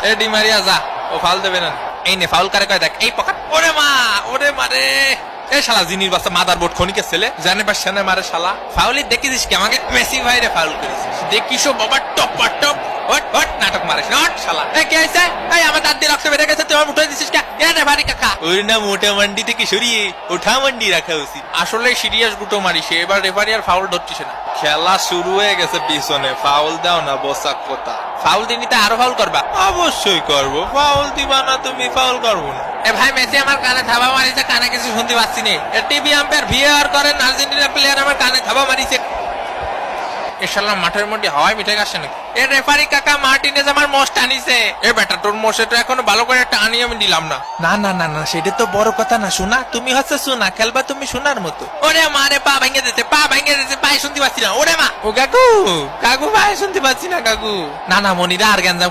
A Di Maria যা, ও foul দেবে না। এই নে ফাউল কারে কয় দেখ, এই পকেট। ওরে মা, ওরে মারে। এ শালা জিনির বাচ্চা মাদার বোর্ড খনিকে ছেলে, জানে বা সেনে মারে শালা। ফাউলি দেখিস কি আমাকে মেসি ভাইরে ফাউল করেছিস, দেখিস বাবা টপ টপ। হট হট নাটক মারিস না হট শালা। এই কে আইছে? এই আমার দাঁত দিয়ে রক্ত বেরিয়ে গেছে, তুই উঠে দিছিস কে? এ রে ভারী কাকা। ওর না মোটা মান্ডি থেকে সরিয়ে ওঠা মান্ডি রাখা উচিত। আসলে সিরিয়াস গুটো মারিছে, এবার রেফারি আর ফাউল ধরছিস না। খেলা শুরু হয়ে গেছে পিছনে, ফাউল দাও না বসাক কথা। ফাউল দিনি তো আরো ফাউল করবা? অবশ্যই করবো, ফাউল দিবা না তুমি? ফাউল করবো না। এ ভাই মেসি আমার কানে থাবা মারিছে, কানে কিছু শুনতে পাচ্ছি না। টিভি আম্পায়ার ভিআর করেন, আর্জেন্টিনা প্লেয়ার আমার কানে থাবা মারিছে। এশাল্লাহ মাঠের মধ্যে হাওয়ায় মিঠে গেছে নাকি? এ রেফারি কাকা মার্টিনেজ আমার মোষ টানিছে। এ বেটা তোর মোষে তো এখনো ভালো করে টানি আমি দিলাম না। না না না না, সেটা তো বড় কথা না। শোনা তুমি হচ্ছে শোনা, খেলবা তুমি শোনার মতো। ওরে মা রে, পা ভেঙে দিতে, পা ভেঙে দিতে, পায়ে শুনতে পাচ্ছি না। ওরে মা, ও কাকু, কাকু পায়ে শুনতে পাচ্ছি না কাকু। না না মনিরা আর গেঞ্জাম